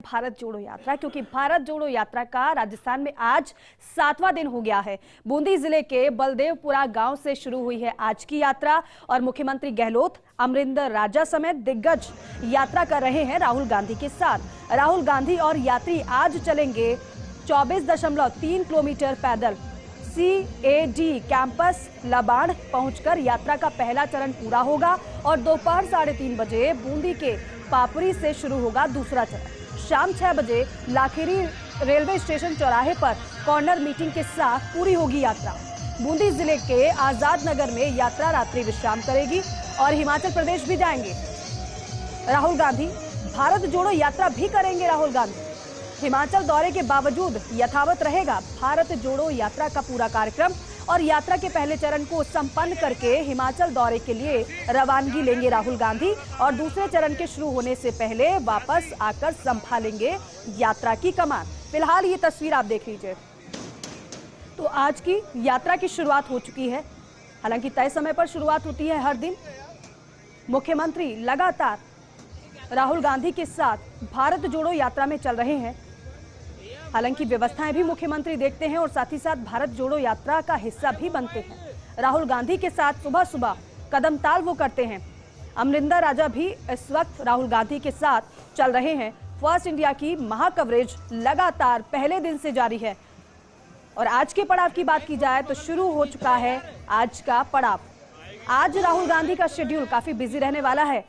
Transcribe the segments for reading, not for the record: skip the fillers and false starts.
भारत जोड़ो यात्रा, क्योंकि भारत जोड़ो यात्रा का राजस्थान में आज 7वां दिन हो गया है। बूंदी जिले के बलदेवपुरा गांव से शुरू हुई है आज की यात्रा और मुख्यमंत्री गहलोत, अमरिंदर राजा समेत दिग्गज यात्रा कर रहे हैं राहुल गांधी के साथ। राहुल गांधी और यात्री आज चलेंगे 24.3 किलोमीटर पैदल CAD कैंपस लबाड़ पहुंचकर यात्रा का पहला चरण पूरा होगा और दोपहर 3:30 बजे बूंदी के पापड़ी से शुरू होगा दूसरा चरण। शाम 6 बजे लाखेरी रेलवे स्टेशन चौराहे पर कॉर्नर मीटिंग के साथ पूरी होगी यात्रा। बूंदी जिले के आजाद नगर में यात्रा रात्रि विश्राम करेगी और हिमाचल प्रदेश भी जाएंगे राहुल गांधी। भारत जोड़ो यात्रा भी करेंगे राहुल गांधी। हिमाचल दौरे के बावजूद यथावत रहेगा भारत जोड़ो यात्रा का पूरा कार्यक्रम और यात्रा के पहले चरण को संपन्न करके हिमाचल दौरे के लिए रवानगी लेंगे राहुल गांधी और दूसरे चरण के शुरू होने से पहले वापस आकर संभालेंगे यात्रा की कमान। फिलहाल ये तस्वीर आप देख लीजिए। तो आज की यात्रा की शुरुआत हो चुकी है। हालांकि तय समय पर शुरुआत होती है हर दिन। मुख्यमंत्री लगातार राहुल गांधी के साथ भारत जोड़ो यात्रा में चल रहे हैं। हालांकि व्यवस्थाएं भी मुख्यमंत्री देखते हैं और साथ ही साथ भारत जोड़ो यात्रा का हिस्सा भी बनते हैं। राहुल गांधी के साथ सुबह सुबह कदम ताल वो करते हैं। अमरिंदर राजा भी इस वक्त राहुल गांधी के साथ चल रहे हैं। फर्स्ट इंडिया की महाकवरेज लगातार पहले दिन से जारी है और आज के पड़ाव की बात की जाए तो शुरू हो चुका है आज का पड़ाव। आज राहुल गांधी का शेड्यूल काफी बिजी रहने वाला है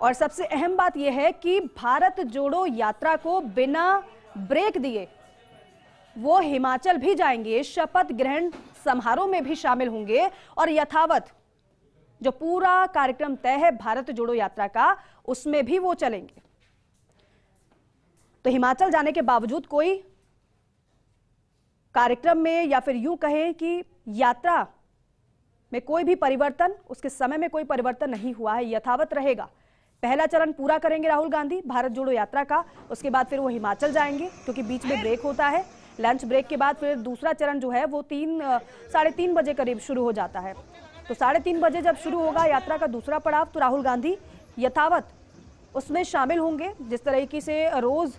और सबसे अहम बात यह है कि भारत जोड़ो यात्रा को बिना ब्रेक दिए वो हिमाचल भी जाएंगे, शपथ ग्रहण समारोह में भी शामिल होंगे और यथावत जो पूरा कार्यक्रम तय है भारत जोड़ो यात्रा का उसमें भी वो चलेंगे। तो हिमाचल जाने के बावजूद कोई कार्यक्रम में या फिर यूं कहें कि यात्रा में कोई भी परिवर्तन, उसके समय में कोई परिवर्तन नहीं हुआ है, यथावत रहेगा। पहला चरण पूरा करेंगे राहुल गांधी भारत जोड़ो यात्रा का, उसके बाद फिर वो हिमाचल जाएंगे क्योंकि बीच में ब्रेक होता है। लंच ब्रेक के बाद फिर दूसरा चरण जो है वो 3-3:30 बजे करीब शुरू हो जाता है। तो 3:30 बजे जब शुरू होगा यात्रा का दूसरा पड़ाव तो राहुल गांधी यथावत उसमें शामिल होंगे जिस तरीके से रोज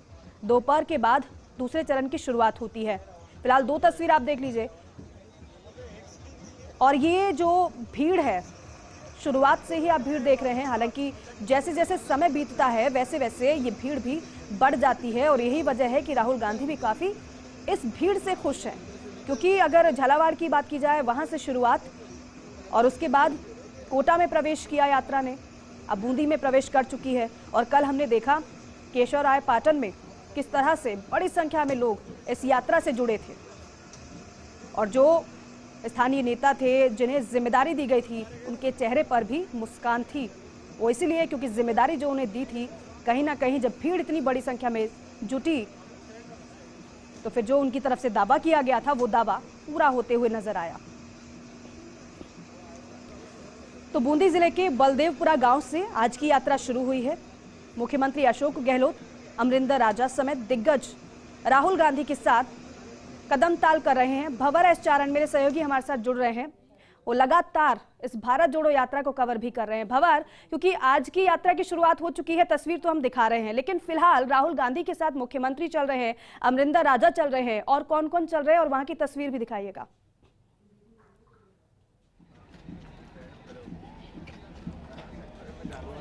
दोपहर के बाद दूसरे चरण की शुरुआत होती है। फिलहाल 2 तस्वीर आप देख लीजिए और ये जो भीड़ है शुरुआत से ही आप भीड़ देख रहे हैं। हालांकि जैसे जैसे समय बीतता है वैसे वैसे ये भीड़ भी बढ़ जाती है और यही वजह है कि राहुल गांधी भी काफ़ी इस भीड़ से खुश हैं, क्योंकि अगर झालावाड़ की बात की जाए वहां से शुरुआत और उसके बाद कोटा में प्रवेश किया यात्रा ने, अब बूंदी में प्रवेश कर चुकी है और कल हमने देखा केशवराय पाटन में किस तरह से बड़ी संख्या में लोग इस यात्रा से जुड़े थे और जो स्थानीय नेता थे जिन्हें जिम्मेदारी दी गई थी उनके चेहरे पर भी मुस्कान थी। वो इसीलिए क्योंकि जिम्मेदारी जो उन्हें दी थी कहीं ना कहीं जब भीड़ इतनी बड़ी संख्या में जुटी तो फिर जो उनकी तरफ से दावा किया गया था वो दावा पूरा होते हुए नजर आया। तो बूंदी जिले के बलदेवपुरा गांव से आज की यात्रा शुरू हुई है। मुख्यमंत्री अशोक गहलोत, अमरिंदर राजा समेत दिग्गज राहुल गांधी के साथ कदम ताल कर रहे हैं। भंवर एस चारण मेरे सहयोगी हमारे साथ जुड़ रहे हैं, वो लगातार इस भारत जोड़ो यात्रा को कवर भी कर रहे हैं। भंवर, क्योंकि आज की यात्रा की शुरुआत हो चुकी है, तस्वीर तो हम दिखा रहे हैं, लेकिन फिलहाल राहुल गांधी के साथ मुख्यमंत्री चल रहे हैं, अमरिंदर राजा चल रहे हैं और कौन कौन चल रहे हैं और वहां की तस्वीर भी दिखाइएगा।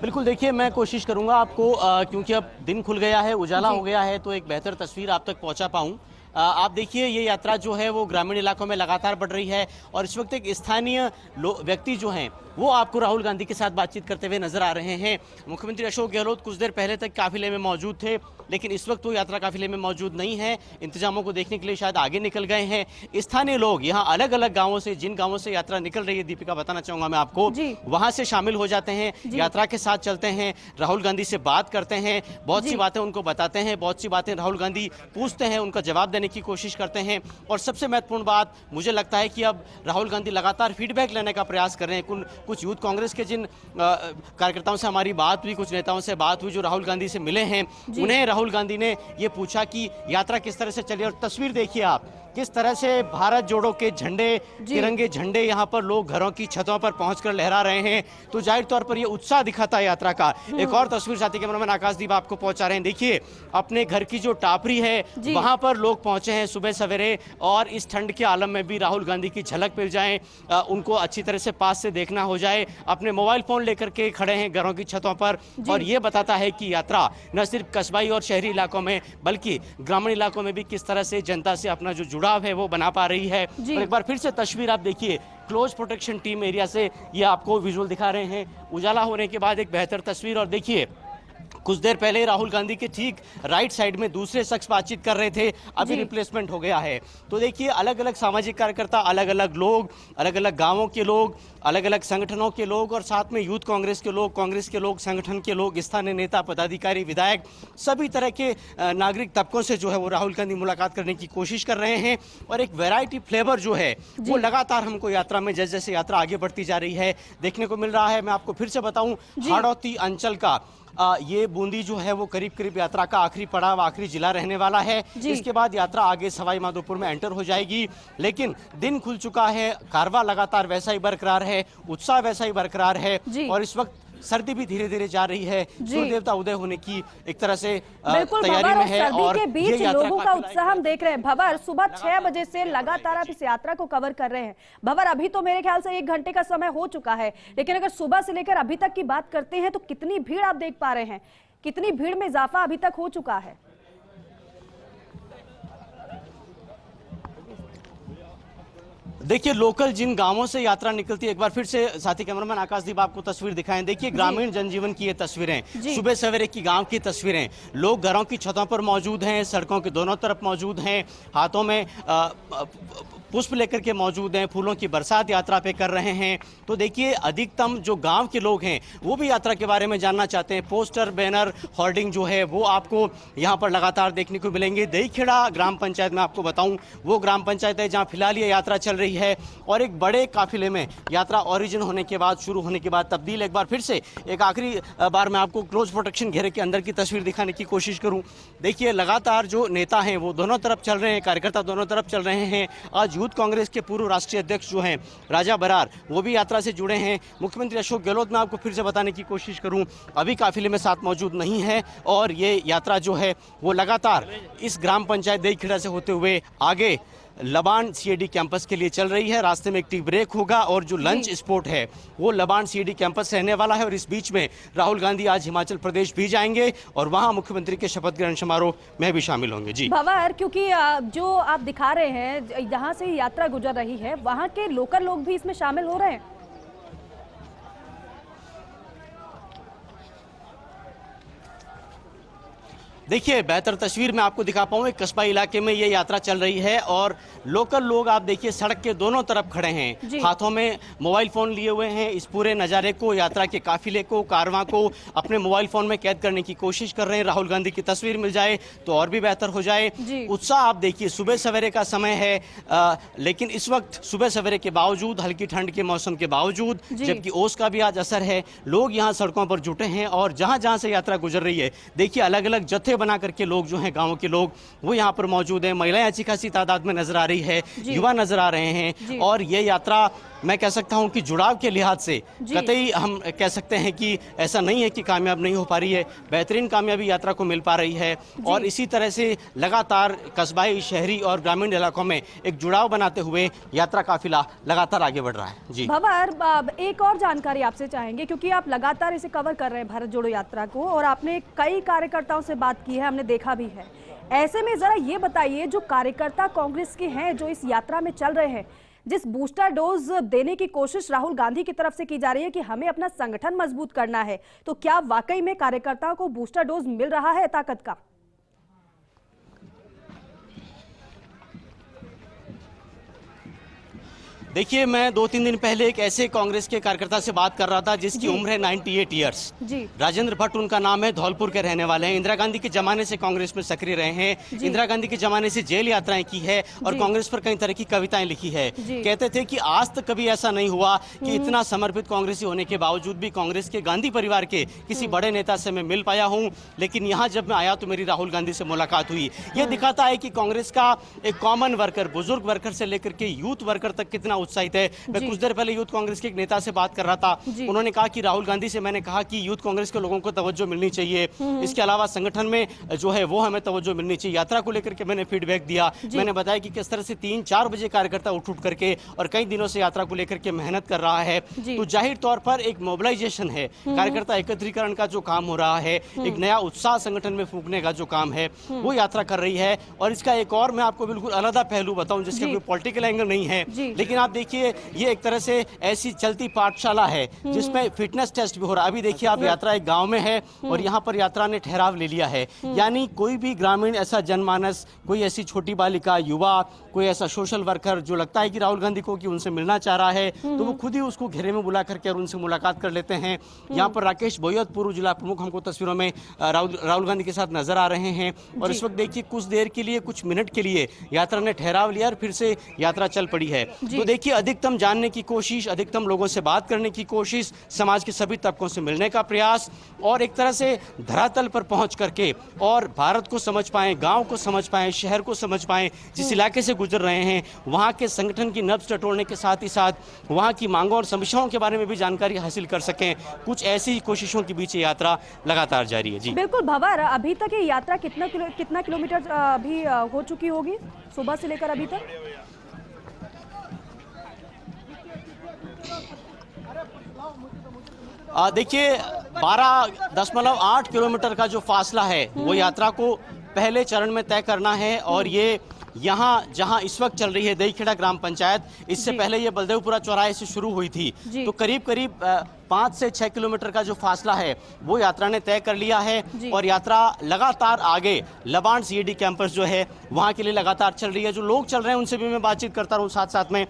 बिल्कुल, देखिए मैं कोशिश करूंगा आपको क्योंकि अब दिन खुल गया है, उजाला हो गया है, तो एक बेहतर तस्वीर आप तक पहुंचा पाऊं। आप देखिए ये यात्रा जो है वो ग्रामीण इलाकों में लगातार बढ़ रही है और इस वक्त एक स्थानीय व्यक्ति जो हैं वो आपको राहुल गांधी के साथ बातचीत करते हुए नजर आ रहे हैं। मुख्यमंत्री अशोक गहलोत कुछ देर पहले तक काफिले में मौजूद थे, लेकिन इस वक्त वो यात्रा काफिले में मौजूद नहीं है, इंतजामों को देखने के लिए शायद आगे निकल गए हैं। स्थानीय लोग यहाँ अलग अलग गाँवों से, जिन गाँवों से यात्रा निकल रही है, दीपिका बताना चाहूंगा मैं आपको, वहां से शामिल हो जाते हैं, यात्रा के साथ चलते हैं, राहुल गांधी से बात करते हैं, बहुत सी बातें उनको बताते हैं, बहुत सी बातें राहुल गांधी पूछते हैं, उनका जवाब देने की कोशिश करते हैं। और सबसे महत्वपूर्ण बात मुझे लगता है कि अब राहुल गांधी लगातार फीडबैक लेने का प्रयास कर रहे हैं। कुछ यूथ कांग्रेस के जिन कार्यकर्ताओं से हमारी बात हुई, कुछ नेताओं से बात हुई जो राहुल गांधी से मिले हैं, उन्हें राहुल गांधी ने ये पूछा कि यात्रा किस तरह से चली और तस्वीर देखिए आप किस तरह से भारत जोड़ो के झंडे, तिरंगे झंडे यहाँ पर लोग घरों की छतों पर पहुंचकर लहरा रहे हैं, तो जाहिर तौर पर ये उत्साह दिखाता है यात्रा का। एक और तस्वीर साथी कैमरामैन आकाशदीप आपको पहुंचा रहे हैं। देखिए, अपने घर की जो टापरी है वहां पर लोग पहुंचे हैं सुबह सवेरे, और इस ठंड के आलम में भी राहुल गांधी की झलक मिल जाए, उनको अच्छी तरह से पास से देखना हो जाए। अपने मोबाइल फोन लेकर के खड़े हैं घरों की छतों पर, और ये बताता है कि यात्रा न सिर्फ कस्बाई और शहरी इलाकों में बल्कि ग्रामीण इलाकों में भी किस तरह से जनता से अपना जो जुड़ाव है वो बना पा रही है। और एक बार फिर से तस्वीर आप देखिए, क्लोज प्रोटेक्शन टीम एरिया से ये आपको विजुअल दिखा रहे हैं। उजाला होने के बाद एक बेहतर तस्वीर। और देखिए, कुछ देर पहले राहुल गांधी के ठीक राइट साइड में दूसरे शख्स बातचीत कर रहे थे, अभी रिप्लेसमेंट हो गया है। तो देखिए, अलग अलग सामाजिक कार्यकर्ता, अलग अलग लोग, अलग अलग गांवों के लोग, अलग अलग संगठनों के लोग, और साथ में यूथ कांग्रेस के लोग, संगठन के लोग, स्थानीय नेता, पदाधिकारी, विधायक, सभी तरह के नागरिक तबकों से जो है वो राहुल गांधी मुलाकात करने की कोशिश कर रहे हैं। और एक वैरायटी फ्लेवर जो है वो लगातार हमको यात्रा में जैसे जैसे यात्रा आगे बढ़ती जा रही है देखने को मिल रहा है। मैं आपको फिर से बताऊं, हाड़ौती अंचल का ये बूंदी जो है वो करीब करीब यात्रा का आखिरी पड़ाव, आखिरी जिला रहने वाला है। इसके बाद यात्रा आगे सवाई माधोपुर में एंटर हो जाएगी। लेकिन दिन खुल चुका है, कारवां लगातार वैसा ही बरकरार है, उत्साह वैसा ही बरकरार है, और इस वक्त सर्दी भी धीरे धीरे जा रही है, सूर्य देवता उदय होने की एक तरह से तैयारी में है। और के बीच लोगों का उत्साह हम देख रहे हैं। भंवर, सुबह 6 बजे से लगातार आप इस यात्रा को कवर कर रहे हैं। भंवर, अभी तो मेरे ख्याल से 1 घंटे का समय हो चुका है, लेकिन अगर सुबह से लेकर अभी तक की बात करते हैं तो कितनी भीड़ आप देख पा रहे हैं? कितनी भीड़ में इजाफा अभी तक हो चुका है? देखिए, लोकल जिन गांवों से यात्रा निकलती है, एक बार फिर से साथी कैमरामैन आकाशदीप आपको तस्वीर दिखाएं। देखिए, ग्रामीण जनजीवन की ये तस्वीरें, सुबह सवेरे की गांव की तस्वीरें। लोग घरों की छतों पर मौजूद हैं, सड़कों के दोनों तरफ मौजूद हैं, हाथों में पुष्प लेकर के मौजूद हैं, फूलों की बरसात यात्रा पे कर रहे हैं। तो देखिए, अधिकतम जो गांव के लोग हैं वो भी यात्रा के बारे में जानना चाहते हैं। पोस्टर, बैनर, होर्डिंग जो है वो आपको यहाँ पर लगातार देखने को मिलेंगे। दहीखेड़ा ग्राम पंचायत में आपको बताऊं, वो ग्राम पंचायत है जहाँ फिलहाल ये यात्रा चल रही है, और एक बड़े काफिले में यात्रा ओरिजिन होने के बाद, शुरू होने के बाद तब्दील। एक बार फिर से एक आखिरी बार मैं आपको क्लोज प्रोटेक्शन घेरे के अंदर की तस्वीर दिखाने की कोशिश करूं। देखिए, लगातार जो नेता हैं वो दोनों तरफ चल रहे हैं, कार्यकर्ता दोनों तरफ चल रहे हैं। आज यूथ कांग्रेस के पूर्व राष्ट्रीय अध्यक्ष जो हैं राजा बरार, वो भी यात्रा से जुड़े हैं। मुख्यमंत्री अशोक गहलोत, मैं आपको फिर से बताने की कोशिश करूं, अभी काफिले में साथ मौजूद नहीं है, और ये यात्रा जो है वो लगातार इस ग्राम पंचायत दहीखेड़ा से होते हुए आगे लबान सीएडी कैंपस के लिए चल रही है। रास्ते में एक टी ब्रेक होगा, और जो लंच स्पॉट है वो लबान सीएडी कैंपस रहने वाला है। और इस बीच में राहुल गांधी आज हिमाचल प्रदेश भी जाएंगे, और वहां मुख्यमंत्री के शपथ ग्रहण समारोह में भी शामिल होंगे। जी भंवर, क्योंकि जो आप दिखा रहे हैं, यहाँ से यात्रा गुजर रही है, वहाँ के लोकल लोग भी इसमें शामिल हो रहे हैं। देखिए, बेहतर तस्वीर मैं आपको दिखा पाऊँ, एक कस्बा इलाके में ये यात्रा चल रही है, और लोकल लोग आप देखिए सड़क के दोनों तरफ खड़े हैं, हाथों में मोबाइल फोन लिए हुए हैं। इस पूरे नज़ारे को, यात्रा के काफिले को, कारवां को अपने मोबाइल फोन में कैद करने की कोशिश कर रहे हैं। राहुल गांधी की तस्वीर मिल जाए तो और भी बेहतर हो जाए। उत्साह आप देखिए, सुबह सवेरे का समय है, लेकिन इस वक्त सुबह सवेरे के बावजूद, हल्की ठंड के मौसम के बावजूद, जबकि ओस का भी आज असर है, लोग यहाँ सड़कों पर जुटे हैं। और जहाँ जहाँ से यात्रा गुजर रही है, देखिए अलग अलग जत्थे बना करके लोग जो हैं, गांव के लोग, वो यहाँ पर मौजूद हैं। महिलाएं अच्छी खासी तादाद में नजर आ रही है, युवा नजर आ रहे हैं, और ये यात्रा मैं कह सकता हूं कि जुड़ाव के लिहाज से कतई हम कह सकते हैं कि ऐसा नहीं है कि कामयाब नहीं हो पा रही है, बेहतरीन कामयाबी यात्रा को मिल पा रही है। और इसी तरह से लगातार कस्बाई, शहरी और ग्रामीण इलाकों में एक जुड़ाव बनाते हुए यात्रा काफिला लगातार आगे बढ़ रहा है। जी भंवर, एक और जानकारी आपसे चाहेंगे, क्योंकि आप लगातार इसे कवर कर रहे हैं भारत जोड़ो यात्रा को, और आपने कई कार्यकर्ताओं से बात की है, हमने देखा भी है। ऐसे में जरा ये बताइए, जो कार्यकर्ता कांग्रेस के हैं जो इस यात्रा में चल रहे हैं, जिस बूस्टर डोज देने की कोशिश राहुल गांधी की तरफ से की जा रही है कि हमें अपना संगठन मजबूत करना है, तो क्या वाकई में कार्यकर्ताओं को बूस्टर डोज मिल रहा है ताकत का? देखिए, मैं 2-3 दिन पहले एक ऐसे कांग्रेस के कार्यकर्ता से बात कर रहा था जिसकी उम्र है 98 ईयर्स। जी। राजेंद्र भट्ट उनका नाम है, धौलपुर के रहने वाले हैं। इंदिरा गांधी के जमाने से कांग्रेस में सक्रिय रहे हैं। इंदिरा गांधी के जमाने से जेल यात्राएं की है और कांग्रेस पर कई तरह की कविताएं लिखी है। कहते थे कि आज तक कभी ऐसा नहीं हुआ कि इतना समर्पित कांग्रेसी होने के बावजूद भी कांग्रेस के गांधी परिवार के किसी बड़े नेता से मैं मिल पाया हूं। लेकिन यहाँ जब मैं आया तो मेरी राहुल गांधी से मुलाकात हुई। ये दिखाता है कि कांग्रेस का एक कॉमन वर्कर, बुजुर्ग वर्कर से लेकर के यूथ वर्कर तक कितना उत्साहित है। मैं कुछ देर पहले यूथ कांग्रेस के एक नेता से बात कर रहा था। उन्होंने कहा कि राहुल गांधी से मैंने कहा कि यूथ कांग्रेस के लोगों को तवज्जो मिलनी चाहिए, इसके अलावा संगठन में जो है वो हमें तवज्जो मिलनी चाहिए। यात्रा को लेकर के मैंने फीडबैक दिया। मैंने बताया कि किस तरह से 3-4 बजे कार्यकर्ता उठ करके और कई दिनों से यात्रा को लेकर के मेहनत कर रहा है। तो जाहिर तौर पर एक मोबिलाइजेशन है, कार्यकर्ता एकत्रीकरण का जो काम हो रहा है, एक नया उत्साह संगठन में फूंकने का जो काम है वो यात्रा कर रही है। और इसका एक और मैं आपको बिल्कुल अलग पहलू बताऊं जिसके कोई पॉलिटिकल एंगल नहीं है, लेकिन आप देखिए ये एक तरह से ऐसी चलती पाठशाला है जिसमें फिटनेस टेस्ट भी हो रहा है। अभी देखिए आप, यात्रा एक गांव में है और यहाँ पर यात्रा ने ठहराव ले लिया है। यानी कोई भी ग्रामीण ऐसा जनमानस, कोई ऐसी छोटी बालिका, युवा, कोई ऐसा सोशल वर्कर जो लगता है कि राहुल गांधी को कि उनसे मिलना चाह रहा है, तो वो खुद ही उसको घेरे में बुला करके और उनसे मुलाकात कर लेते हैं। यहाँ पर राकेश बोयत, पूर्व जिला प्रमुख, हमको तस्वीरों में राहुल गांधी के साथ नजर आ रहे हैं। और इस वक्त देखिए कुछ देर के लिए, कुछ मिनट के लिए यात्रा ने ठहराव लिया और फिर से यात्रा चल पड़ी है। तो देखिए अधिकतम जानने की कोशिश, अधिकतम लोगों से बात करने की कोशिश, समाज के सभी तबकों से मिलने का प्रयास और एक तरह से धरातल पर पहुंच करके और भारत को समझ पाएं, गांव को समझ पाएं, शहर को समझ पाएं, जिस इलाके से गुजर रहे हैं वहां के संगठन की नब्ज टटोलने के साथ ही साथ वहां की मांगों और समस्याओं के बारे में भी जानकारी हासिल कर सकें। कुछ ऐसी कोशिशों के बीच ये यात्रा लगातार जारी है। जी बिल्कुल भंवर, अभी तक ये यात्रा कितना किलोमीटर अभी हो चुकी होगी सुबह से लेकर अभी तक? देखिए 12.8 किलोमीटर का जो फासला है वो यात्रा को पहले चरण में तय करना है। और ये यहाँ जहाँ इस वक्त चल रही है दहीखेड़ा ग्राम पंचायत, इससे पहले ये बलदेवपुरा चौराहे से शुरू हुई थी। तो करीब करीब 5 से 6 किलोमीटर का जो फासला है वो यात्रा ने तय कर लिया है। और यात्रा लगातार आगे लबान सीएडी कैंपस जो है वहाँ के लिए लगातार चल रही है। जो लोग चल रहे हैं उनसे भी मैं बातचीत करता रहूँ साथ साथ में।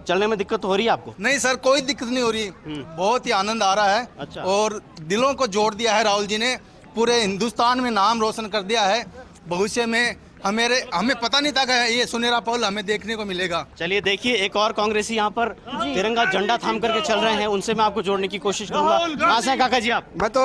चलने में दिक्कत हो रही है आपको? नहीं सर, कोई दिक्कत नहीं हो रही, बहुत ही आनंद आ रहा है। अच्छा। और दिलों को जोड़ दिया है राहुल जी ने, पूरे हिंदुस्तान में नाम रोशन कर दिया है। भविष्य में हमें पता नहीं था कि ये सुनहरा पल हमें देखने को मिलेगा। चलिए देखिए एक और कांग्रेसी यहाँ पर तिरंगा झंडा थाम करके चल रहे हैं, उनसे मैं आपको जोड़ने की कोशिश करूंगा। कहाँ से हैं काका जी आप? मैं तो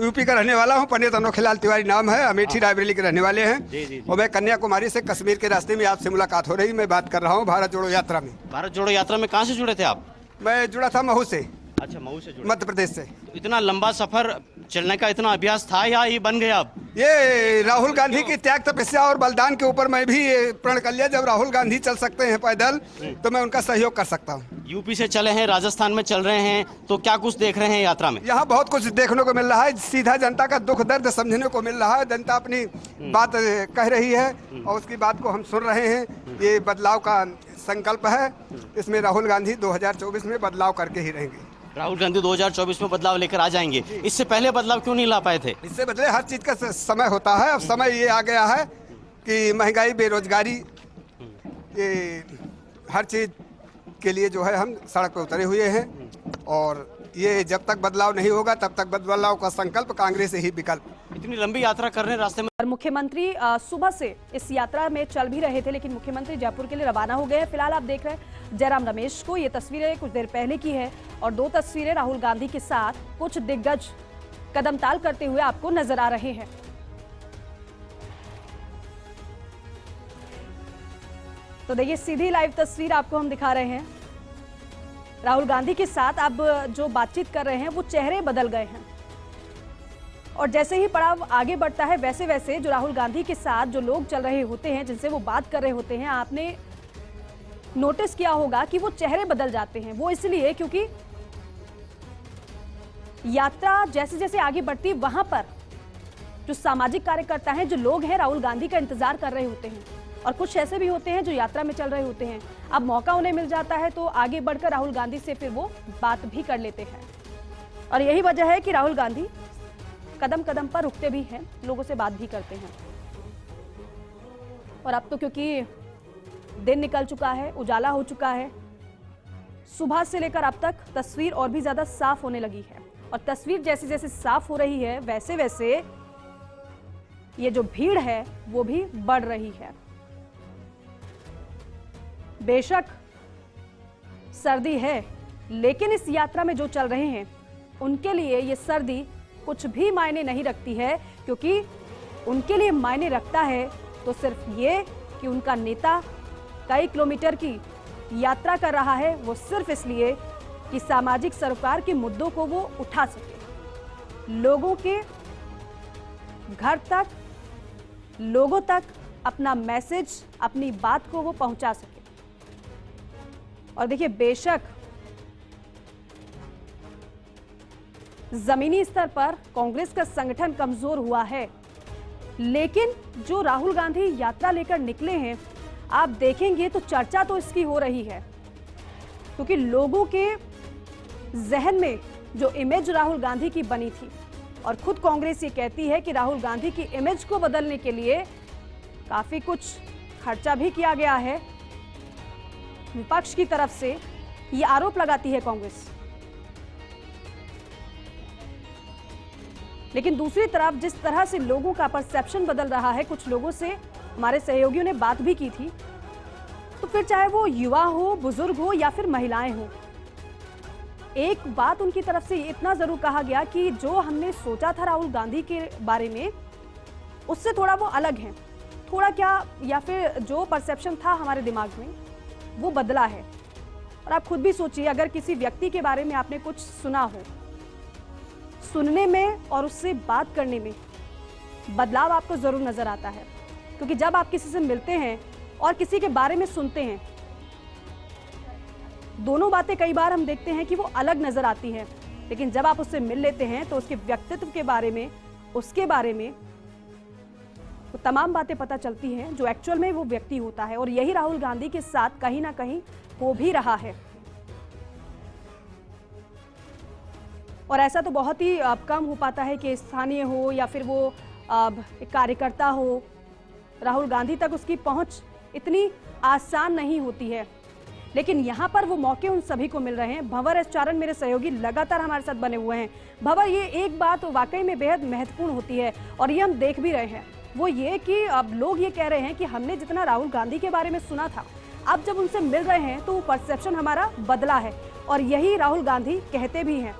यूपी का रहने वाला हूँ, पंडित अनोखीलाल तिवारी नाम है, अमेठी रायबरेली के रहने वाले हैं। और मैं कन्याकुमारी से कश्मीर के रास्ते में आपसे मुलाकात हो रही, मैं बात कर रहा हूँ भारत जोड़ो यात्रा में। भारत जोड़ो यात्रा में कहाँ से जुड़े थे आप? मैं जुड़ा था महू से। अच्छा, महू से जुड़े, मध्य प्रदेश से। इतना लंबा सफर चलने का इतना अभ्यास था या ये बन गया अब? ये राहुल गांधी की त्याग, तपस्या और बलिदान के ऊपर मैं भी प्रण कर लिया, जब राहुल गांधी चल सकते हैं पैदल तो मैं उनका सहयोग कर सकता हूँ। यूपी से चले हैं, राजस्थान में चल रहे हैं, तो क्या कुछ देख रहे हैं यात्रा में? यहाँ बहुत कुछ देखने को मिल रहा है, सीधा जनता का दुख दर्द समझने को मिल रहा है। जनता अपनी बात कह रही है और उसकी बात को हम सुन रहे हैं। ये बदलाव का संकल्प है, इसमें राहुल गांधी 2024 में बदलाव करके ही रहेंगे। राहुल गांधी 2024 में बदलाव लेकर आ जाएंगे। इससे पहले बदलाव क्यों नहीं ला पाए थे? इससे बदले हर चीज का समय होता है। अब समय ये आ गया है कि महंगाई, बेरोजगारी, ये हर चीज के लिए जो है हम सड़क पर उतरे हुए हैं। और ये जब तक बदलाव नहीं होगा तब तक बदलाव का संकल्प कांग्रेस ही विकल्प। इतनी लंबी यात्रा करने रास्ते में और मुख्यमंत्री सुबह से इस यात्रा में चल भी रहे थे, लेकिन मुख्यमंत्री जयपुर के लिए रवाना हो गए हैं। फिलहाल आप देख रहे हैं जयराम रमेश को, ये तस्वीरें कुछ देर पहले की है और 2 तस्वीरें राहुल गांधी के साथ कुछ दिग्गज कदमताल करते हुए आपको नजर आ रहे हैं। तो देखिए सीधी लाइव तस्वीर आपको हम दिखा रहे हैं। राहुल गांधी के साथ अब जो बातचीत कर रहे हैं वो चेहरे बदल गए हैं और जैसे ही पड़ाव आगे बढ़ता है वैसे वैसे जो राहुल गांधी के साथ जो लोग चल रहे होते हैं, जिनसे वो बात कर रहे होते हैं, आपने नोटिस किया होगा कि वो चेहरे बदल जाते हैं। वो इसलिए क्योंकि यात्रा जैसे जैसे आगे बढ़ती है वहां पर जो सामाजिक कार्यकर्ता हैं, जो लोग हैं, राहुल गांधी का इंतजार कर रहे होते हैं। और कुछ ऐसे भी होते हैं जो यात्रा में चल रहे होते हैं। अब मौका उन्हें मिल जाता है तो आगे बढ़कर राहुल गांधी से फिर वो बात भी कर लेते हैं। और यही वजह है कि राहुल गांधी कदम कदम पर रुकते भी हैं, लोगों से बात भी करते हैं। और अब तो क्योंकि दिन निकल चुका है, उजाला हो चुका है, सुबह से लेकर अब तक तस्वीर और भी ज्यादा साफ होने लगी है और तस्वीर जैसे जैसे साफ हो रही है वैसे वैसे ये जो भीड़ है वो भी बढ़ रही है। बेशक सर्दी है, लेकिन इस यात्रा में जो चल रहे हैं उनके लिए ये सर्दी कुछ भी मायने नहीं रखती है, क्योंकि उनके लिए मायने रखता है तो सिर्फ ये कि उनका नेता कई किलोमीटर की यात्रा कर रहा है, वो सिर्फ इसलिए कि सामाजिक सरोकार के मुद्दों को वो उठा सके, लोगों के घर तक, लोगों तक अपना मैसेज, अपनी बात को वो पहुंचा सके। और देखिए, बेशक जमीनी स्तर पर कांग्रेस का संगठन कमजोर हुआ है, लेकिन जो राहुल गांधी यात्रा लेकर निकले हैं, आप देखेंगे तो चर्चा तो इसकी हो रही है, क्योंकि लोगों के जहन में जो इमेज राहुल गांधी की बनी थी, और खुद कांग्रेस ये कहती है कि राहुल गांधी की इमेज को बदलने के लिए काफी कुछ खर्चा भी किया गया है। विपक्ष की तरफ से ये आरोप लगाती है कांग्रेस। लेकिन दूसरी तरफ जिस तरह से लोगों का परसेप्शन बदल रहा है, कुछ लोगों से हमारे सहयोगियों ने बात भी की थी, तो फिर चाहे वो युवा हो, बुजुर्ग हो या फिर महिलाएं हो, एक बात उनकी तरफ से इतना जरूर कहा गया कि जो हमने सोचा था राहुल गांधी के बारे में, उससे थोड़ा वो अलग है, थोड़ा क्या, या फिर जो परसेप्शन था हमारे दिमाग में वो बदला है। और आप खुद भी सोचिए, अगर किसी व्यक्ति के बारे में आपने कुछ सुना हो, सुनने में और उससे बात करने में बदलाव आपको जरूर नजर आता है, क्योंकि जब आप किसी से मिलते हैं और किसी के बारे में सुनते हैं, दोनों बातें कई बार हम देखते हैं कि वो अलग नजर आती हैं, लेकिन जब आप उससे मिल लेते हैं तो उसके व्यक्तित्व के बारे में, उसके बारे में तो तमाम बातें पता चलती हैं जो एक्चुअल में वो व्यक्ति होता है। और यही राहुल गांधी के साथ कहीं ना कहीं हो भी रहा है। और ऐसा तो बहुत ही कम हो पाता है कि स्थानीय हो या फिर वो एक कार्यकर्ता हो, राहुल गांधी तक उसकी पहुंच इतनी आसान नहीं होती है, लेकिन यहाँ पर वो मौके उन सभी को मिल रहे हैं। भंवर एस चारण मेरे सहयोगी लगातार हमारे साथ बने हुए हैं। भंवर, ये एक बात वाकई में बेहद महत्वपूर्ण होती है और ये हम देख भी रहे हैं, वो ये कि अब लोग ये कह रहे हैं कि हमने जितना राहुल गांधी के बारे में सुना था, अब जब उनसे मिल रहे हैं तो वो परसेप्शन हमारा बदला है, और यही राहुल गांधी कहते भी हैं।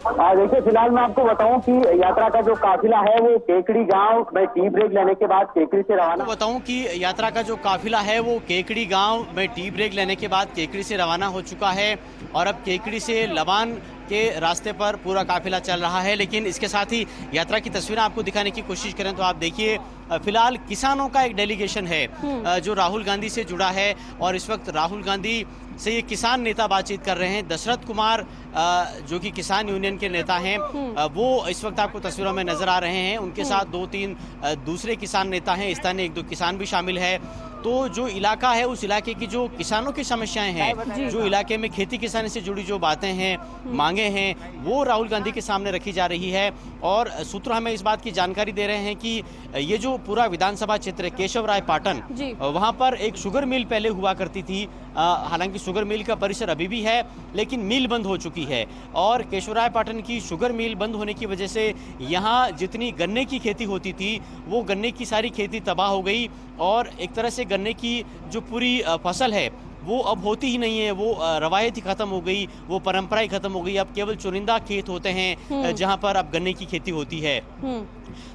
देखिए, फिलहाल मैं आपको बताऊं कि यात्रा का जो काफिला है वो केकड़ी गांव में टी ब्रेक लेने के बाद केकड़ी से रवाना। बताऊं कि यात्रा का जो काफिला है वो केकड़ी गांव में टी ब्रेक लेने के बाद केकड़ी से रवाना हो चुका है, और अब केकड़ी से लवान के रास्ते पर पूरा काफिला चल रहा है। लेकिन इसके साथ ही यात्रा की तस्वीरें आपको दिखाने की कोशिश करें तो आप देखिए, फिलहाल किसानों का एक डेलीगेशन है जो राहुल गांधी से जुड़ा है, और इस वक्त राहुल गांधी से ये किसान नेता बातचीत कर रहे हैं। दशरथ कुमार जो कि किसान यूनियन के नेता हैं, वो इस वक्त आपको तस्वीरों में नजर आ रहे हैं। उनके साथ 2-3 दूसरे किसान नेता हैं, स्थानीय 1-2 किसान भी शामिल है। तो जो इलाका है, उस इलाके की जो किसानों की समस्याएं हैं, जो इलाके में खेती किसानी से जुड़ी जो बातें हैं, मांगे हैं, वो राहुल गांधी के सामने रखी जा रही है। और सूत्र हमें इस बात की जानकारी दे रहे हैं कि ये जो पूरा विधानसभा क्षेत्र केशव राय पाटन, वहां पर एक शुगर मिल पहले हुआ करती थी। हालांकि शुगर मिल का परिसर अभी भी है, लेकिन मिल बंद हो चुकी है, और केशवराय पाटन की शुगर मिल बंद होने की वजह से यहाँ जितनी गन्ने की खेती होती थी, वो गन्ने की सारी खेती तबाह हो गई, और एक तरह से गन्ने की जो पूरी फसल है वो अब होती ही नहीं है। वो रवायत ही खत्म हो गई, वो परंपरा ही खत्म हो गई। अब केवल चुनिंदा खेत होते हैं जहां पर अब गन्ने की खेती होती है।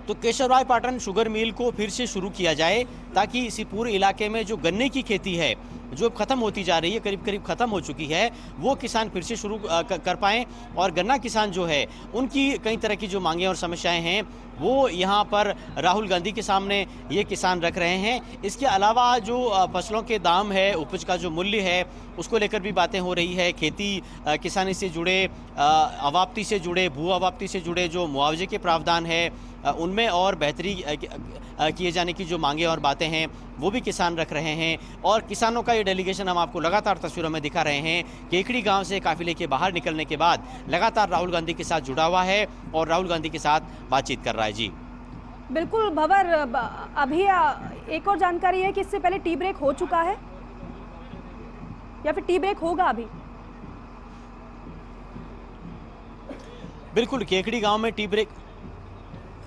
तो केशवराय पाटन शुगर मिल को फिर से शुरू किया जाए, ताकि इसी पूरे इलाके में जो गन्ने की खेती है, जो खत्म होती जा रही है, करीब करीब खत्म हो चुकी है, वो किसान फिर से शुरू कर पाएं। और गन्ना किसान जो है, उनकी कई तरह की जो मांगे और समस्याएं हैं, वो यहाँ पर राहुल गांधी के सामने ये किसान रख रहे हैं। इसके अलावा जो फसलों के दाम है, उपज का जो मूल्य है, उसको लेकर भी बातें हो रही है। खेती किसानी से जुड़े, अवाप्ति से जुड़े, भू अवाप्ति से जुड़े जो मुआवजे के प्रावधान है, उनमें और बेहतरी किए जाने की जो मांगे और बातें हैं, वो भी किसान रख रहे हैं। और किसानों का ये डेलीगेशन हम आपको लगातार तस्वीरों में दिखा रहे हैं। केकड़ी गांव से काफिले के बाहर निकलने के बाद लगातार राहुल गांधी के साथ जुड़ा हुआ है और राहुल गांधी के साथ बातचीत कर रहा है। जी बिल्कुल भंवर, अभी एक और जानकारी है कि इससे पहले टी ब्रेक हो चुका है। या फिर टी ब्रेक होगा अभी? बिल्कुल, केकड़ी गांव में टी ब्रेक,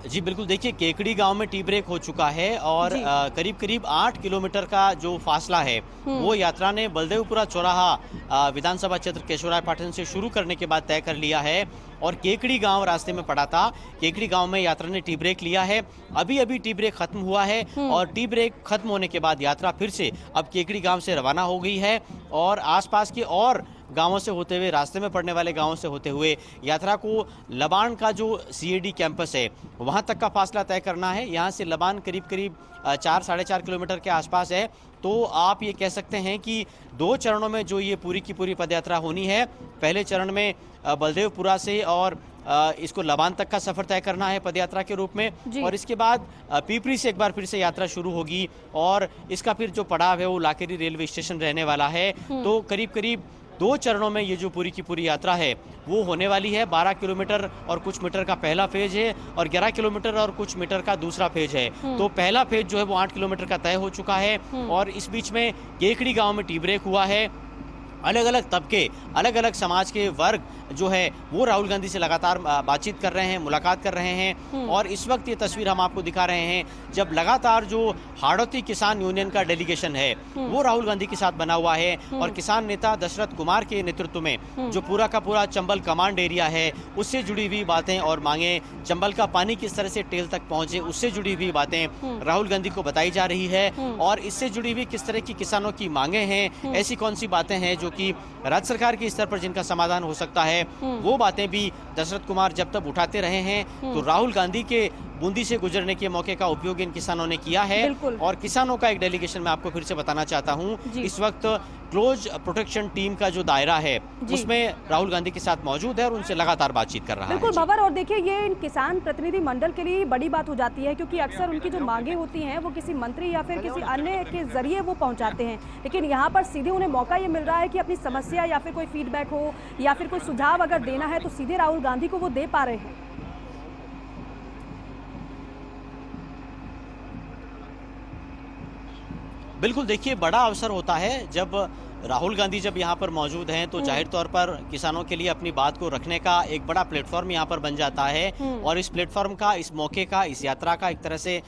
जी बिल्कुल, देखिए केकड़ी गांव में टी ब्रेक हो चुका है और करीब करीब 8 किलोमीटर का जो फासला है वो यात्रा ने बलदेवपुरा चौराहा विधानसभा क्षेत्र केशवराय पाटन से शुरू करने के बाद तय कर लिया है और केकड़ी गांव रास्ते में पड़ा था। केकड़ी गांव में यात्रा ने टी ब्रेक लिया है, अभी अभी टी ब्रेक खत्म हुआ है और टी ब्रेक खत्म होने के बाद यात्रा फिर से अब केकड़ी गांव से रवाना हो गई है और आसपास के और गांवों से होते हुए, रास्ते में पड़ने वाले गांवों से होते हुए यात्रा को लबान का जो सीएडी कैंपस है वहां तक का फासला तय करना है। यहां से लबान करीब करीब 4-4.5 किलोमीटर के आसपास है। तो आप ये कह सकते हैं कि 2 चरणों में जो ये पूरी की पूरी पदयात्रा होनी है। पहले चरण में बलदेवपुरा से और इसको लबान तक का सफर तय करना है पदयात्रा के रूप में और इसके बाद पीपरी से एक बार फिर से यात्रा शुरू होगी और इसका फिर जो पड़ाव है वो लाकेरी रेलवे स्टेशन रहने वाला है। तो करीब करीब 2 चरणों में ये जो पूरी की पूरी यात्रा है वो होने वाली है। 12 किलोमीटर और कुछ मीटर का पहला फेज है और 11 किलोमीटर और कुछ मीटर का दूसरा फेज है। तो पहला फेज जो है वो 8 किलोमीटर का तय हो चुका है और इस बीच में केकड़ी गांव में टी ब्रेक हुआ है। अलग अलग तबके, अलग अलग समाज के वर्ग जो है वो राहुल गांधी से लगातार बातचीत कर रहे हैं, मुलाकात कर रहे हैं और इस वक्त ये तस्वीर हम आपको दिखा रहे हैं जब लगातार जो हाड़ौती किसान यूनियन का डेलीगेशन है वो राहुल गांधी के साथ बना हुआ है और किसान नेता दशरथ कुमार के नेतृत्व में जो पूरा का पूरा चंबल कमांड एरिया है उससे जुड़ी हुई बातें और मांगे, चंबल का पानी किस तरह से टेल तक पहुंचे उससे जुड़ी हुई बातें राहुल गांधी को बताई जा रही है और इससे जुड़ी हुई किस तरह की किसानों की मांगे हैं, ऐसी कौन सी बातें हैं जो कि राज्य सरकार के स्तर पर जिनका समाधान हो सकता है, वो बातें भी दशरथ कुमार जब तक उठाते रहे हैं। तो राहुल गांधी के बूंदी से गुजरने के मौके का उपयोग इन किसानों ने किया है और किसानों का एक डेलीगेशन मैं आपको फिर से बताना चाहता हूं, इस वक्त क्लोज प्रोटेक्शन टीम का जो दायरा है उसमें राहुल गांधी के साथ मौजूद है और उनसे लगातार बातचीत कर रहा है। बिल्कुल भंवर, और देखिए ये इन किसान प्रतिनिधि मंडल के लिए बड़ी बात हो जाती है क्योंकि अक्सर उनकी जो मांगे होती हैं वो किसी मंत्री या फिर किसी अन्य के जरिए वो पहुंचाते हैं, लेकिन यहाँ पर सीधे उन्हें मौका ये मिल रहा है कि अपनी समस्या या फिर कोई फीडबैक हो या फिर कोई सुझाव अगर देना है तो सीधे राहुल गांधी को वो दे पा रहे हैं। बिल्कुल, देखिए बड़ा अवसर होता है जब राहुल गांधी जब यहाँ पर मौजूद हैं तो जाहिर तौर पर किसानों के लिए अपनी बात को रखने का एक बड़ा प्लेटफॉर्म यहाँ पर बन जाता है और इस प्लेटफॉर्म का, इस मौके का, इस यात्रा का एक तरह से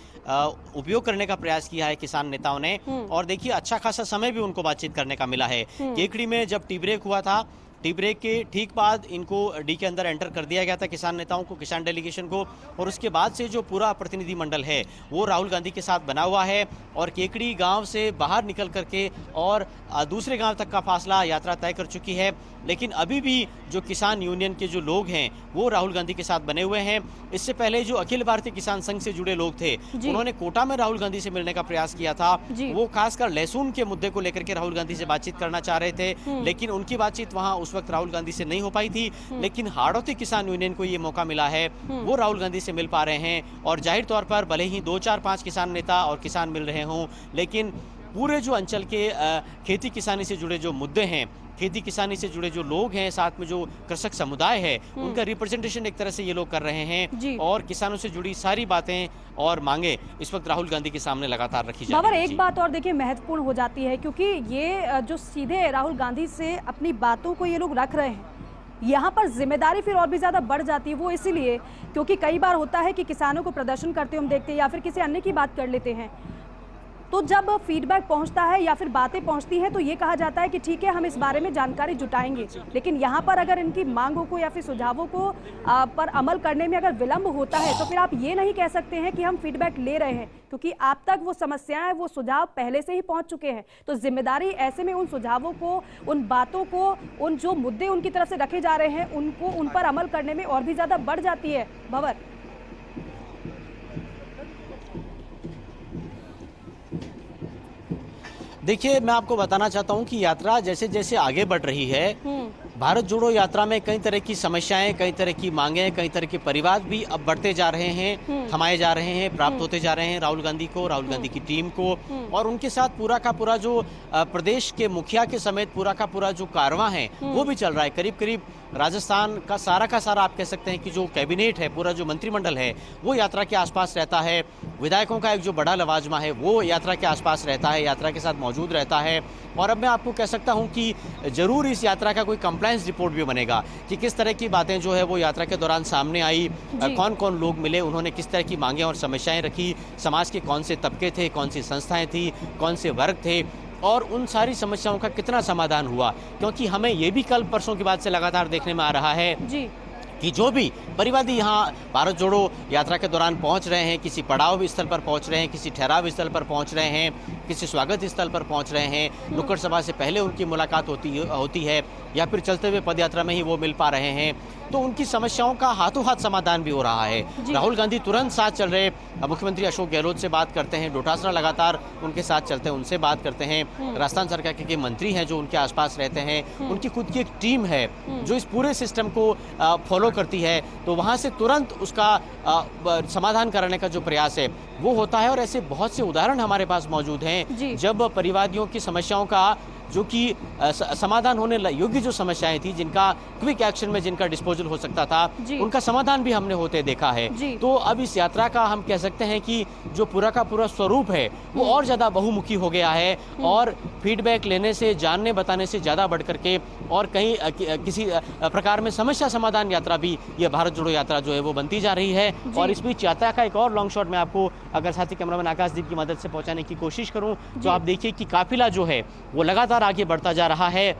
उपयोग करने का प्रयास किया है किसान नेताओं ने और देखिए अच्छा खासा समय भी उनको बातचीत करने का मिला है। केकड़ी में जब टी ब्रेक हुआ था, टी ब्रेक के ठीक बाद इनको डी के अंदर एंटर कर दिया गया था किसान नेताओं को, किसान डेलीगेशन को और उसके बाद से जो पूरा प्रतिनिधि मंडल है वो राहुल गांधी के साथ बना हुआ है और केकड़ी गांव से बाहर निकल करके और दूसरे गांव तक का फासला यात्रा तय कर चुकी है। लेकिन अभी भी जो किसान यूनियन के जो लोग हैं वो राहुल गांधी के साथ बने हुए हैं। इससे पहले जो अखिल भारतीय किसान संघ से जुड़े लोग थे उन्होंने कोटा में राहुल गांधी से मिलने का प्रयास किया था। वो खासकर लहसुन के मुद्दे को लेकर के राहुल गांधी से बातचीत करना चाह रहे थे लेकिन उनकी बातचीत वहां उस वक्त राहुल गांधी से नहीं हो पाई थी। लेकिन हाड़ौती किसान यूनियन को ये मौका मिला है, वो राहुल गांधी से मिल पा रहे हैं और जाहिर तौर पर भले ही 2-4-5 किसान नेता और किसान मिल रहे हों लेकिन पूरे जो अंचल के खेती किसानी से जुड़े जो मुद्दे हैं, खेती किसानी से जुड़े जो लोग हैं, साथ में जो कृषक समुदाय है उनका रिप्रेजेंटेशन एक तरह से ये लोग कर रहे हैं और किसानों से जुड़ी सारी बातें और मांगे इस वक्त राहुल गांधी के सामने लगातार रखी जा रही है। एक बात और देखिए महत्वपूर्ण हो जाती है क्योंकि ये जो सीधे राहुल गांधी से अपनी बातों को ये लोग रख रहे हैं, यहाँ पर जिम्मेदारी फिर और भी ज़्यादा बढ़ जाती है। वो इसीलिए क्योंकि कई बार होता है कि किसानों को प्रदर्शन करते हम देखते हैं या फिर किसी अन्य की बात कर लेते हैं, तो जब फीडबैक पहुंचता है या फिर बातें पहुंचती हैं तो ये कहा जाता है कि ठीक है हम इस बारे में जानकारी जुटाएंगे, लेकिन यहाँ पर अगर इनकी मांगों को या फिर सुझावों को पर अमल करने में अगर विलंब होता है तो फिर आप ये नहीं कह सकते हैं कि हम फीडबैक ले रहे हैं क्योंकि आप तक वो समस्याएं, वो सुझाव पहले से ही पहुंच चुके हैं। तो जिम्मेदारी ऐसे में उन सुझावों को, उन बातों को, उन जो मुद्दे उनकी तरफ से रखे जा रहे हैं उनको, उन पर अमल करने में और भी ज़्यादा बढ़ जाती है। भंवर, देखिए मैं आपको बताना चाहता हूं कि यात्रा जैसे जैसे आगे बढ़ रही है, भारत जोड़ो यात्रा में कई तरह की समस्याएं, कई तरह की मांगे, कई तरह के परिवार भी अब बढ़ते जा रहे हैं, थमाए जा रहे हैं, प्राप्त होते जा रहे हैं राहुल गांधी को, राहुल गांधी की टीम को और उनके साथ पूरा का पूरा जो प्रदेश के मुखिया के समेत पूरा का पूरा जो कारवां है वो भी चल रहा है। करीब करीब राजस्थान का सारा आप कह सकते हैं कि जो कैबिनेट है, पूरा जो मंत्रिमंडल है, वो यात्रा के आसपास रहता है। विधायकों का एक जो बड़ा लवाजमा है वो यात्रा के आसपास रहता है, यात्रा के साथ मौजूद रहता है। और अब मैं आपको कह सकता हूं कि जरूर इस यात्रा का कोई कंप्लायंस रिपोर्ट भी बनेगा कि किस तरह की बातें जो है वो यात्रा के दौरान सामने आई, कौन कौन लोग मिले, उन्होंने किस तरह की मांगें और समस्याएं रखी, समाज के कौन से तबके थे, कौन सी संस्थाएं थी, कौन से वर्ग थे, और उन सारी समस्याओं का कितना समाधान हुआ। क्योंकि हमें ये भी कल परसों की बात से लगातार देखने में आ रहा है कि जो भी परिवादी यहाँ भारत जोड़ो यात्रा के दौरान पहुँच रहे हैं, किसी पड़ाव स्थल पर पहुँच रहे हैं, किसी ठहराव स्थल पर पहुँच रहे हैं, किसी स्वागत स्थल पर पहुँच रहे हैं, नुक्कड़ सभा से पहले उनकी मुलाकात होती है या फिर चलते हुए पदयात्रा में ही वो मिल पा रहे हैं, तो उनकी समस्याओं का हाथों हाथ समाधान भी हो रहा है। राहुल गांधी तुरंत साथ चल रहे मुख्यमंत्री अशोक गहलोत से बात करते हैं, डोटासरा लगातार उनके साथ चलते हैं, उनसे बात करते हैं। राजस्थान सरकार के मंत्री हैं जो उनके आसपास रहते हैं, उनकी खुद की एक टीम है जो इस पूरे सिस्टम को फॉलो करती है, तो वहाँ से तुरंत उसका समाधान कराने का जो प्रयास है वो होता है। और ऐसे बहुत से उदाहरण हमारे पास मौजूद हैं जब परिवादियों की समस्याओं का जो कि समाधान होने योग्य जो समस्याएं थी, जिनका क्विक एक्शन में जिनका डिस्पोजल हो सकता था, उनका समाधान भी हमने होते देखा है। तो अब इस यात्रा का हम कह सकते हैं कि जो पूरा का पूरा स्वरूप है वो और ज़्यादा बहुमुखी हो गया है और फीडबैक लेने से, जानने बताने से ज़्यादा बढ़ करके और कहीं किसी प्रकार में समस्या समाधान यात्रा भी ये भारत जोड़ो यात्रा जो है वो बनती जा रही है। और इस बीच यात्रा का एक और लॉन्ग शॉट मैं आपको अगर साथी कैमरामैन आकाशदीप की मदद से पहुंचाने की कोशिश करूं तो आप देखिए कि काफिला जो है वो लगातार आगे बढ़ता जा रहा है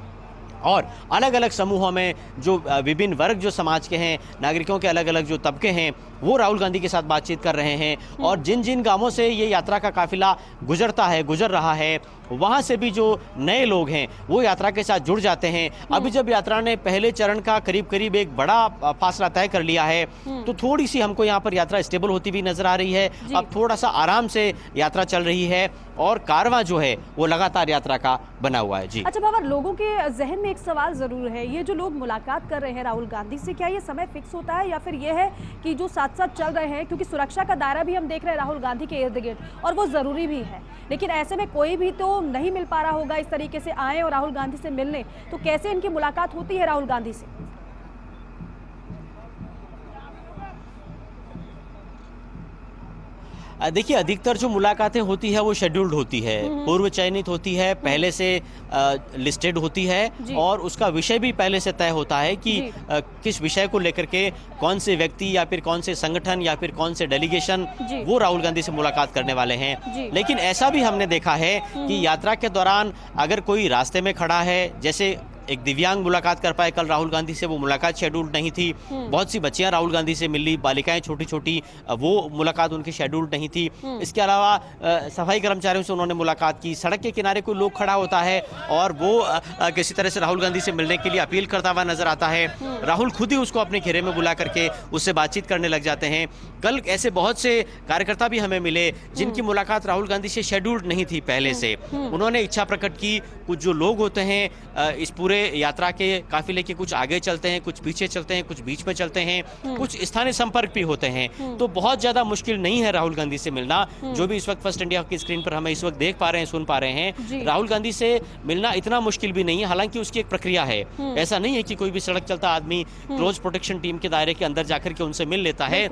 और अलग अलग समूहों में जो विभिन्न वर्ग जो समाज के हैं, नागरिकों के अलग अलग जो तबके हैं, वो राहुल गांधी के साथ बातचीत कर रहे हैं। और जिन जिन गांवों से ये यात्रा का काफिला गुजर रहा है, वहाँ से भी जो नए लोग हैं वो यात्रा के साथ जुड़ जाते हैं। अभी जब यात्रा ने पहले चरण का करीब एक बड़ा फासला तय कर लिया है, तो थोड़ी सी हमको यहाँ पर यात्रा स्टेबल होती हुई नजर आ रही है। अब थोड़ा सा आराम से यात्रा चल रही है और कारवां जो है वो लगातार यात्रा का बना हुआ है। जी अच्छा बाबा, लोगों के जहन में एक सवाल जरूर है, ये जो लोग मुलाकात कर रहे हैं राहुल गांधी से, क्या ये समय फिक्स होता है या फिर ये है कि जो साथ साथ चल रहे हैं, क्योंकि सुरक्षा का दायरा भी हम देख रहे हैं राहुल गांधी के इर्द गिर्द और वो जरूरी भी है, लेकिन ऐसे में कोई भी तो नहीं मिल पा रहा होगा इस तरीके से आए और राहुल गांधी से मिलने, तो कैसे इनकी मुलाकात होती है राहुल गांधी से? देखिए, अधिकतर जो मुलाकातें होती है वो शेड्यूल्ड होती है, पूर्व चयनित होती है, पहले से लिस्टेड होती है और उसका विषय भी पहले से तय होता है कि किस विषय को लेकर के कौन से व्यक्ति या फिर कौन से संगठन या फिर कौन से डेलीगेशन वो राहुल गांधी से मुलाकात करने वाले हैं। लेकिन ऐसा भी हमने देखा है कि यात्रा के दौरान अगर कोई रास्ते में खड़ा है, जैसे एक दिव्यांग मुलाकात कर पाए कल राहुल गांधी से, वो मुलाकात शेड्यूल्ड नहीं थी। बहुत सी बच्चियां राहुल गांधी से मिली, बालिकाएं छोटी छोटी, वो मुलाकात उनकी शेड्यूल्ड नहीं थी। इसके अलावा सफाई कर्मचारियों से उन्होंने मुलाकात की। सड़क के किनारे कोई लोग खड़ा होता है और वो किसी तरह से राहुल गांधी से मिलने के लिए अपील करता हुआ नजर आता है, राहुल खुद ही उसको अपने घेरे में बुला करके उससे बातचीत करने लग जाते हैं। कल ऐसे बहुत से कार्यकर्ता भी हमें मिले जिनकी मुलाकात राहुल गांधी से शेड्यूल्ड नहीं थी पहले से। उन्होंने इच्छा प्रकट की। कुछ जो लोग होते हैं इस पूरे यात्रा के काफिले के, कुछ आगे चलते हैं, कुछ पीछे चलते हैं, कुछ बीच में चलते हैं, कुछ स्थानीय संपर्क भी होते हैं। तो बहुत ज्यादा मुश्किल नहीं है राहुल गांधी से मिलना। जो भी इस वक्त फर्स्ट इंडिया की स्क्रीन पर हमें इस वक्त देख पा रहे हैं, सुन पा रहे हैं, राहुल गांधी से मिलना इतना मुश्किल भी नहीं है। हालांकि उसकी एक प्रक्रिया है, ऐसा नहीं है कि कोई भी सड़क चलता आदमी क्लोज प्रोटेक्शन टीम के दायरे के अंदर जाकर के उनसे मिल लेता है।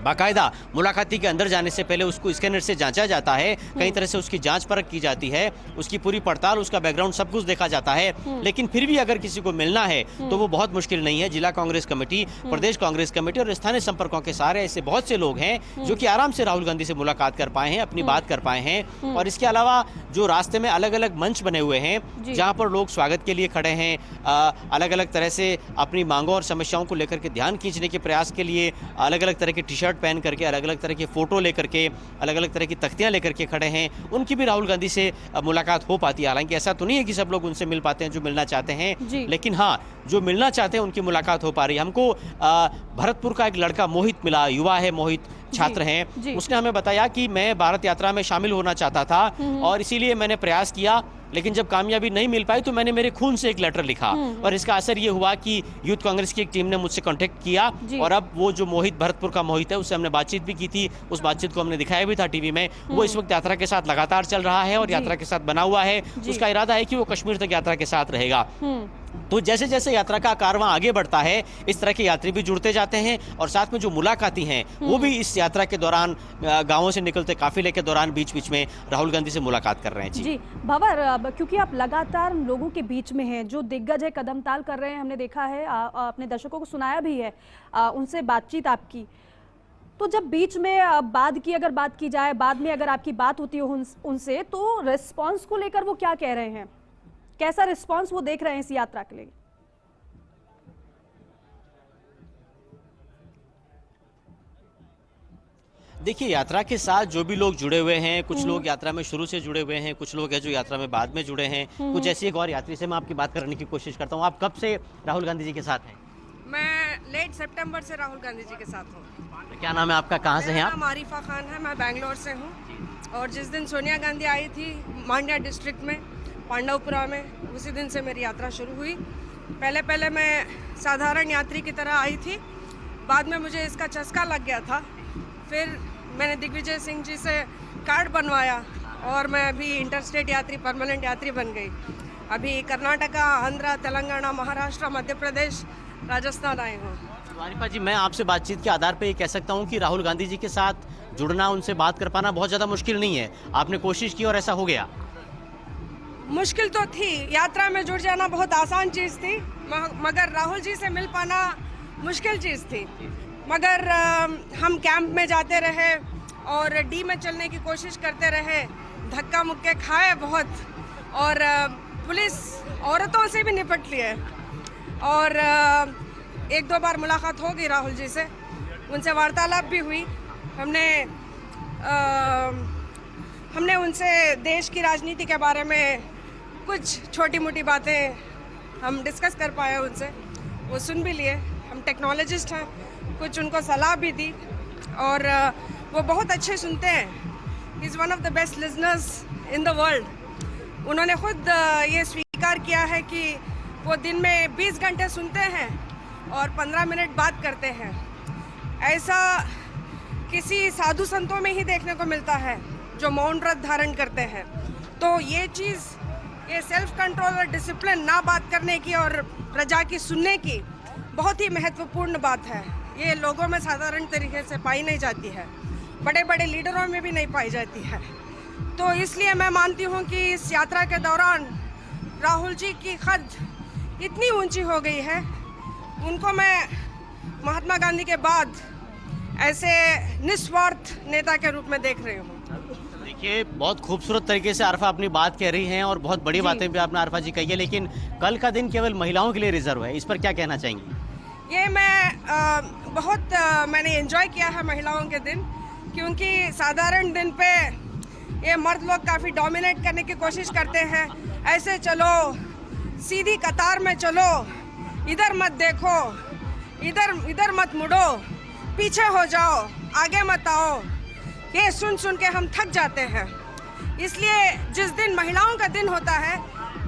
बाकायदा मुलाकाती के अंदर जाने से पहले उसको स्कैनर से जांचा जाता है, कई तरह से उसकी जांच परख की जाती है, उसकी पूरी पड़ताल, उसका बैकग्राउंड सब कुछ देखा जाता है। लेकिन फिर भी अगर किसी को मिलना है तो वो बहुत मुश्किल नहीं है। जिला कांग्रेस कमेटी, प्रदेश कांग्रेस कमेटी और स्थानीय संपर्कों के सारे ऐसे बहुत से लोग हैं जो कि आराम से राहुल गांधी से मुलाकात कर पाए हैं, अपनी बात कर पाए हैं। और इसके अलावा जो रास्ते में अलग अलग मंच बने हुए हैं जहां पर लोग स्वागत के लिए खड़े हैं, अलग अलग तरह से अपनी मांगों और समस्याओं को लेकर के ध्यान खींचने के प्रयास के लिए अलग अलग तरह की टी शर्ट पहन करके, अलग अलग तरह के फोटो लेकर के, अलग अलग तरह की तख्तियां लेकर के खड़े हैं, उनकी भी राहुल गांधी से मुलाकात हो पाती है। हालांकि ऐसा तो नहीं है कि सब लोग उनसे मिल पाते हैं जो मिलना चाहते हैं, लेकिन हाँ, जो मिलना चाहते हैं उनकी मुलाकात हो पा रही है। हमको भरतपुर का एक लड़का मोहित मिला, युवा है मोहित, छात्र हैं। उसने हमें बताया कि मैं भारत यात्रा में शामिल होना चाहता था और इसीलिए मैंने प्रयास किया, लेकिन जब कामयाबी नहीं मिल पाई तो मैंने मेरे खून से एक लेटर लिखा और इसका असर ये हुआ कि यूथ कांग्रेस की एक टीम ने मुझसे कांटेक्ट किया और अब वो जो मोहित, भरतपुर का मोहित है, उससे हमने बातचीत भी की थी। उस बातचीत को हमने दिखाया भी था टीवी में। वो इस वक्त यात्रा के साथ लगातार चल रहा है और यात्रा के साथ बना हुआ है। उसका इरादा है कि वो कश्मीर तक यात्रा के साथ रहेगा। तो जैसे जैसे यात्रा का कारवां आगे बढ़ता है इस तरह के यात्री भी जुड़ते जाते हैं और साथ में जो मुलाकाती हैं वो भी इस यात्रा के दौरान गांवों से निकलते काफिले के दौरान बीच बीच में राहुल गांधी से मुलाकात कर रहे हैं। जी भंवर, क्योंकि आप लगातार लोगों के बीच में हैं, जो दिग्गज है कदम ताल कर रहे हैं, हमने देखा है, अपने दर्शकों को सुनाया भी है, उनसे बातचीत आपकी, तो जब बीच में अगर बात की जाए, बाद में अगर आपकी बात होती हो उनसे, तो रिस्पॉन्स को लेकर वो क्या कह रहे हैं, कैसा रिस्पॉन्स वो देख रहे हैं इस यात्रा के लिए? देखिए, यात्रा के साथ जो भी लोग जुड़े हुए हैं, कुछ लोग यात्रा में शुरू से जुड़े हुए हैं, कुछ लोग हैं जो यात्रा में बाद में जुड़े हैं। कुछ ऐसी एक और यात्री से मैं आपकी बात करने की कोशिश करता हूँ। आप कब से राहुल गांधी जी के साथ हैं? मैं लेट सितंबर से राहुल गांधी जी के साथ हूँ। क्या नाम है आपका, कहाँ से हैं आप? मेरा नाम आरिफा खान है, मैं बेंगलोर से हूँ। और जिस दिन सोनिया गांधी आई थी मांड्या डिस्ट्रिक्ट में पांडवपुरा में, उसी दिन से मेरी यात्रा शुरू हुई। पहले मैं साधारण यात्री की तरह आई थी, बाद में मुझे इसका चस्का लग गया था। फिर मैंने दिग्विजय सिंह जी से कार्ड बनवाया और मैं अभी इंटरस्टेट यात्री, परमानेंट यात्री बन गई। अभी कर्नाटका, आंध्र, तेलंगाना, महाराष्ट्र, मध्य प्रदेश, राजस्थान आई हूँ। आरिफा जी, मैं आपसे बातचीत के आधार पर ये कह सकता हूँ कि राहुल गांधी जी के साथ जुड़ना, उनसे बात कर पाना बहुत ज़्यादा मुश्किल नहीं है। आपने कोशिश की और ऐसा हो गया? मुश्किल तो थी, यात्रा में जुड़ जाना बहुत आसान चीज़ थी, मगर राहुल जी से मिल पाना मुश्किल चीज़ थी। मगर हम कैंप में जाते रहे और डी में चलने की कोशिश करते रहे, धक्का मुक्के खाए बहुत, और पुलिस औरतों से भी निपट लिए। और एक दो बार मुलाकात हो गई राहुल जी से, उनसे वार्तालाप भी हुई। हमने उनसे देश की राजनीति के बारे में कुछ छोटी मोटी बातें हम डिस्कस कर पाए उनसे, वो सुन भी लिए। हम टेक्नोलॉजिस्ट हैं, कुछ उनको सलाह भी दी और वो बहुत अच्छे सुनते हैं। Is one of the best listeners in the world. उन्होंने खुद ये स्वीकार किया है कि वो दिन में 20 घंटे सुनते हैं और 15 मिनट बात करते हैं। ऐसा किसी साधु संतों में ही देखने को मिलता है जो मौन व्रत धारण करते हैं। तो ये चीज़, ये सेल्फ कंट्रोल और डिसिप्लिन, ना बात करने की और प्रजा की सुनने की, बहुत ही महत्वपूर्ण बात है। ये लोगों में साधारण तरीके से पाई नहीं जाती है, बड़े बड़े लीडरों में भी नहीं पाई जाती है। तो इसलिए मैं मानती हूँ कि इस यात्रा के दौरान राहुल जी की कद इतनी ऊंची हो गई है, उनको मैं महात्मा गांधी के बाद ऐसे निस्वार्थ नेता के रूप में देख रही हूँ। देखिए, बहुत खूबसूरत तरीके से आरिफा अपनी बात कह रही हैं और बहुत बड़ी बातें भी आपने आरिफा जी कही है, लेकिन कल का दिन केवल महिलाओं के लिए रिजर्व है, इस पर क्या कहना चाहेंगी? ये मैंने एंजॉय किया है महिलाओं के दिन, क्योंकि साधारण दिन पे ये मर्द लोग काफ़ी डोमिनेट करने की कोशिश करते हैं। ऐसे चलो, सीधी कतार में चलो, इधर मत देखो, इधर मत मुड़ो, पीछे हो जाओ, आगे मत आओ। ये सुन सुन के हम थक जाते हैं। इसलिए जिस दिन महिलाओं का दिन होता है,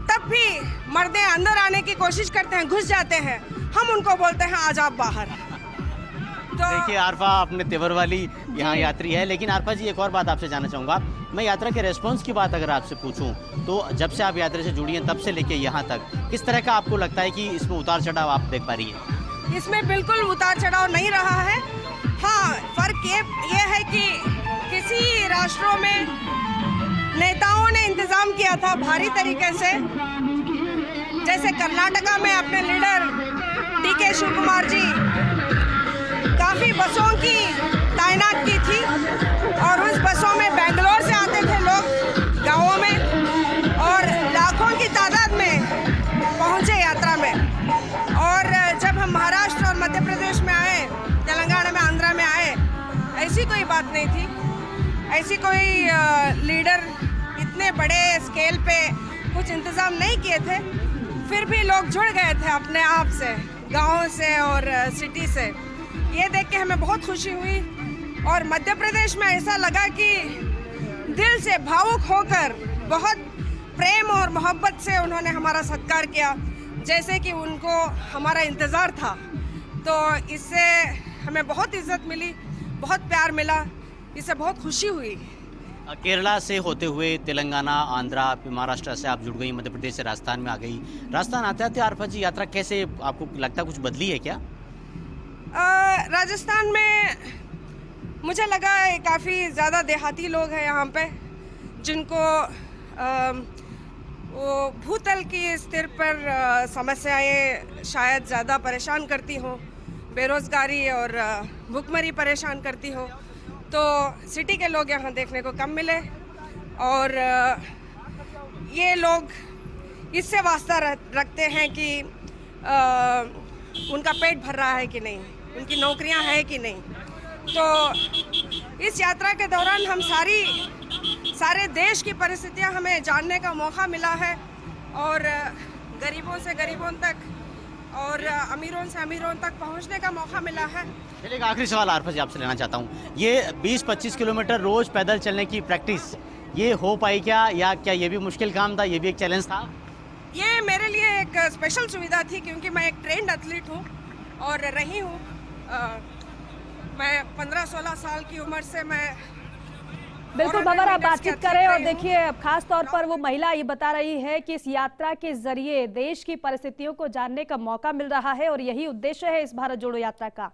तब भी मर्दे अंदर आने की कोशिश करते हैं, घुस जाते हैं। हम उनको बोलते हैं आज आप बाहर। तो देखिए, आरिफा अपने तेवर वाली यहाँ यात्री है। लेकिन आरिफा जी, एक और बात आपसे जानना चाहूँगा। मैं यात्रा के रेस्पॉन्स की बात अगर आपसे पूछूं, तो जब से आप यात्रा से जुड़ी हैं तब से लेके यहाँ तक, किस तरह का आपको लगता है कि इसमें उतार चढ़ाव आप देख पा रही हैं? इसमें बिल्कुल उतार चढ़ाव नहीं रहा है। हाँ, फर्क ये है कि किसी राष्ट्रों में नेताओं ने इंतजाम किया था भारी तरीके से, जैसे कर्नाटका में अपने लीडर DK शिव कुमार जी काफ़ी बसों की तैनात की थी और उस बसों में बेंगलोर से आते थे लोग गाँवों में और लाखों की तादाद में पहुँचे यात्रा में। और जब हम महाराष्ट्र और मध्य प्रदेश में आए, तेलंगाना में, आंध्र में आए, ऐसी कोई बात नहीं थी। ऐसी कोई लीडर इतने बड़े स्केल पे कुछ इंतज़ाम नहीं किए थे, फिर भी लोग जुड़ गए थे अपने आप से, गाँव से और सिटी से। ये देख के हमें बहुत खुशी हुई। और मध्य प्रदेश में ऐसा लगा कि दिल से भावुक होकर बहुत प्रेम और मोहब्बत से उन्होंने हमारा सत्कार किया, जैसे कि उनको हमारा इंतज़ार था। तो इससे हमें बहुत इज्जत मिली, बहुत प्यार मिला, इससे बहुत खुशी हुई। केरला से होते हुए तेलंगाना, आंध्रा, महाराष्ट्र से आप जुड़ गई, मध्य प्रदेश से राजस्थान में आ गई। राजस्थान आते आते आरफा जी यात्रा कैसे आपको लगता कुछ बदली है क्या? राजस्थान में मुझे लगा काफ़ी ज़्यादा देहाती लोग हैं यहाँ पे, जिनको वो भूतल की स्तर पर समस्याएं शायद ज़्यादा परेशान करती हों, बेरोज़गारी और भुखमरी परेशान करती हो, तो सिटी के लोग यहाँ देखने को कम मिले। और ये लोग इससे वास्ता रखते हैं कि उनका पेट भर रहा है कि नहीं, उनकी नौकरियां है कि नहीं। तो इस यात्रा के दौरान हम सारे देश की परिस्थितियां हमें जानने का मौका मिला है, और गरीबों से गरीबों तक और अमीरों से अमीरों तक पहुंचने का मौका मिला है। चलिए एक आखिरी सवाल आरफा जी आपसे लेना चाहता हूँ, ये 20-25 किलोमीटर रोज पैदल चलने की प्रैक्टिस ये हो पाई क्या, या क्या ये भी मुश्किल काम था, ये भी एक चैलेंज था? ये मेरे लिए एक स्पेशल सुविधा थी, क्योंकि मैं एक ट्रेंड एथलीट हूँ और रही हूँ। मैं 15-16 साल की उम्र से मैं बिल्कुल भंवर, आप बातचीत करें। और देखिए अब खास तौर पर वो महिला ये बता रही है कि इस यात्रा के जरिए देश की परिस्थितियों को जानने का मौका मिल रहा है, और यही उद्देश्य है इस भारत जोड़ो यात्रा का।